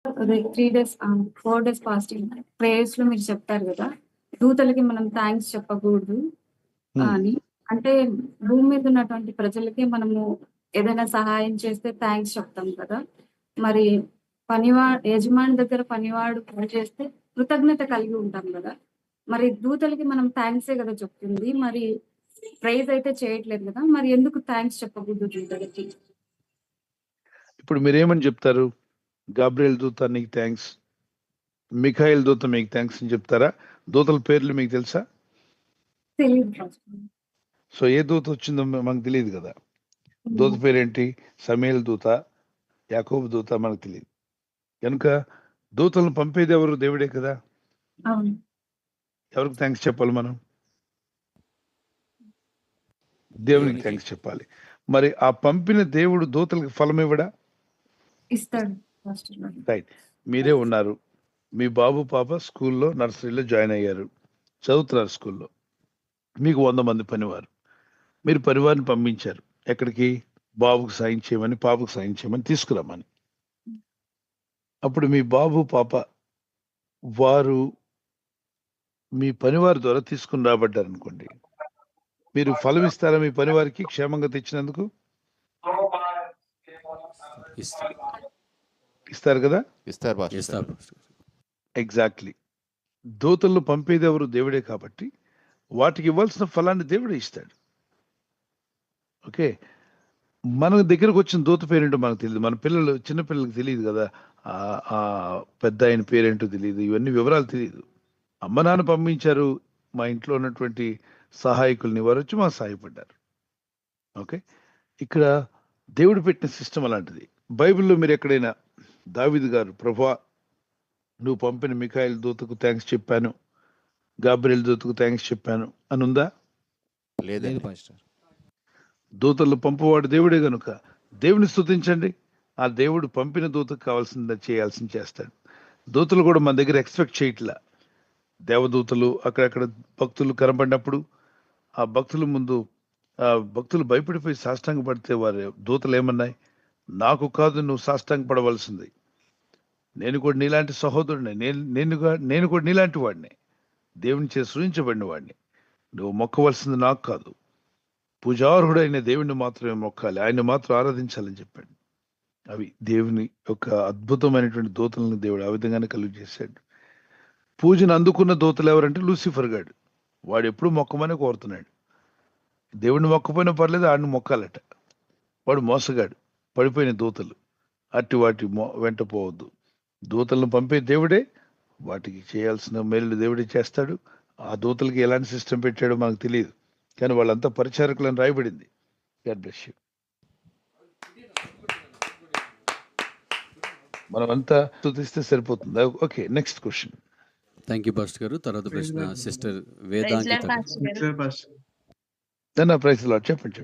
అదే 3 days 4 days fasting ప్రేయర్స్‌లో మీరు చెప్పారు గదా! దూతలకి మనం థాంక్స్ చెప్పకూడదు హ్మ్. అని. అంటే భూమి మీద ఉన్నటువంటి ప్రజలకి మనము ఏదైనా సహాయం చేస్తే థాంక్స్ చెప్తాం కదా! మరి యజమాని దగ్గర పనివాడు పని చేస్తే కృతజ్ఞత కలిగి ఉంటాం గదా! మరి దూతలకి మనం థాంక్సే గదా చెప్తుంది. మరి ప్రైజ్ అయితే చేయట్లేదు గదా! మరి ఎందుకు థాంక్స్ చెప్పకూడదు దూతలకి? ఇప్పుడు మీరేమని చెప్తారు? గాబ్రియెల్ దూత నీకు థాంక్స్, మిఖాయేల్ దూత మీకు థాంక్స్ అని చెప్తారా? దూతల పేర్లు మీకు తెలుసా? తెలీదు పాస్టర్. సో, ఏ దూత వచ్చిందో మనకు తెలీదు గదా! దూత హ్మ్. పేరేంటి? సమూయేలు దూత, యాకోబు దూత మనకు తెలీదు. గనుక దూతలను పంపేది ఎవరు? దేవుడే కదా! అవును. ఎవరికి థాంక్స్ చెప్పాలి మనం? దేవునికి దేవునికి. థాంక్స్ చెప్పాలి. మరి ఆ పంపిన దేవుడు దూతలకు ఫలమివ్వడా? ఇస్తాడు పాస్టర్ గారు. రైట్. మీరే ఉన్నారు. మీ బాబు, పాప స్కూల్‌లో నర్సరీలో జాయిన్ అయ్యారు. చదువుతున్నారు స్కూల్‌లో. మీకు 100 మంది పనివారు. మీరు పనివారిని పంపించారు. ఎక్కడికి? బాబుకు సాయం చేయమని, పాపకు సాయం చేయమని తీసుకురమ్మని. అప్పుడు మీ బాబు, పాప వారు మీ పనివారి ద్వారా తీసుకొని రాబడ్డారనుకోండి. మీరు ఫలం ఇస్తారా మీ పనివారికి క్షేమంగా తెచ్చినందుకు? ఇస్తారు. ఇస్తారు కదా! ఇస్తారు పాస్టర్ ఇస్తారు గారు. పాస్టర్. ఎగ్జాక్ట్‌లీ. దూతలను పంపేది ఎవరు? దేవుడే కాబట్టి వాటికి ఇవ్వాల్సిన ఫలాన్ని దేవుడే ఇస్తాడు. ఓకే. మన దగ్గరకొచ్చిన దూత పేరేంటో మనకు తెలీదు. మన పిల్లలు చిన్న పిల్లలకి తెలీదు గదా! పెద్దాయన పేరేంటో తెలీదు. ఇవన్నీ వివరాలు తెలీదు. అమ్మ, నాన్న పంపించారు. మా ఇంట్లో ఉన్నటువంటి సహాయకులని వారొచ్చి మాకు సహాయపడ్డారు. ఓకే. ఇక్కడ దేవుడు పెట్టిన సిస్టమ్ అలాంటిది. బైబిల్‌లో మీరెక్కడైనా దావీదు గారు, ప్రభువా! నువ్వు పంపిన మిఖాయేలు దూతకు థాంక్స్ చెప్పాను. గాబ్రియెల్ దూతకు థాంక్స్ చెప్పాను అనుందా? లేదండి. లేదు పాస్టర్. దూతలను పంపువాడు దేవుడే గనుక దేవుని స్తుతించండి. ఆ దేవుడు పంపిన దూతకు కావాల్సింది చేయాల్సింది చేస్తాడు. దూతలు కూడా మన దగ్గర ఎక్స్‌పెక్ట్ చేయట్లా. దేవదూతలు అక్కడక్కడ భక్తులు కనపడినప్పుడు ఆ భక్తుల ముందు భక్తులు భయపడిపోయి సాష్టాంగ పడితే వారి దూతలు ఏమన్నాయి? నాకు కాదు నువ్వు సాష్టాంగ పడవలసింది. నేను కూడా నీలాంటి సహోదరుడినే. నేను కూడా నీలాంటి వాడినే. దేవుని చే సృజించబడిన వాడిని. నువ్వు మొక్కవలసింది నాకు కాదు. పూజార్హుడైన దేవుణ్ణి మాత్రమే మొక్కాలి. ఆయన్ని మాత్రం ఆరాధించాలని చెప్పాడు. అవి దేవుని యొక్క అద్భుతమైనటువంటి దూతలను దేవుడు ఆ విధంగానే కలుగ చేశాడు. పూజను అందుకున్న దూతలు ఎవరంటే లూసిఫర్ గాడు. వాడు ఎప్పుడు మొక్కమని కోరుతున్నాడు. దేవుడిని మొక్కపోయినా పర్లేదు, ఆడిని మొక్కాలట. వాడు మోసగాడు. పడిపోయిన దూతలు. అట్టి వాటి వెంట పోవద్దు. దూతలను పంపే దేవుడే, వాటికి చేయాల్సిన మేలు దేవుడే చేస్తాడు. ఆ దూతలకి ఎలాంటి సిస్టమ్ పెట్టాడో మనకు తెలియదు. కానీ వాళ్ళంతా పరిచారకులని రాయబడింది. God bless you. మనమంతా స్తుతిస్తే సరిపోతుంది. Okay, next question. Thank you pastor గారు. తర్వాత ప్రశ్న sister praise Lord Vedankita. Pastor గారు. Praise Lord. చెప్పండి.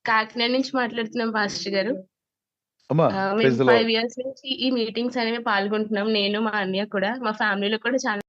కాకినాడ నుంచి మాట్లాడుతున్నాం పాస్టర్ గారు. అమ్మా, మేము ప్రైజ్ ది 5 లార్డ్. ఇయర్స్ నుంచి ఈ మీటింగ్స్ అనేవి పాల్గొంటున్నాం. నేను మా అన్నయ్య కూడా మా ఫ్యామిలీలో కూడా చాలా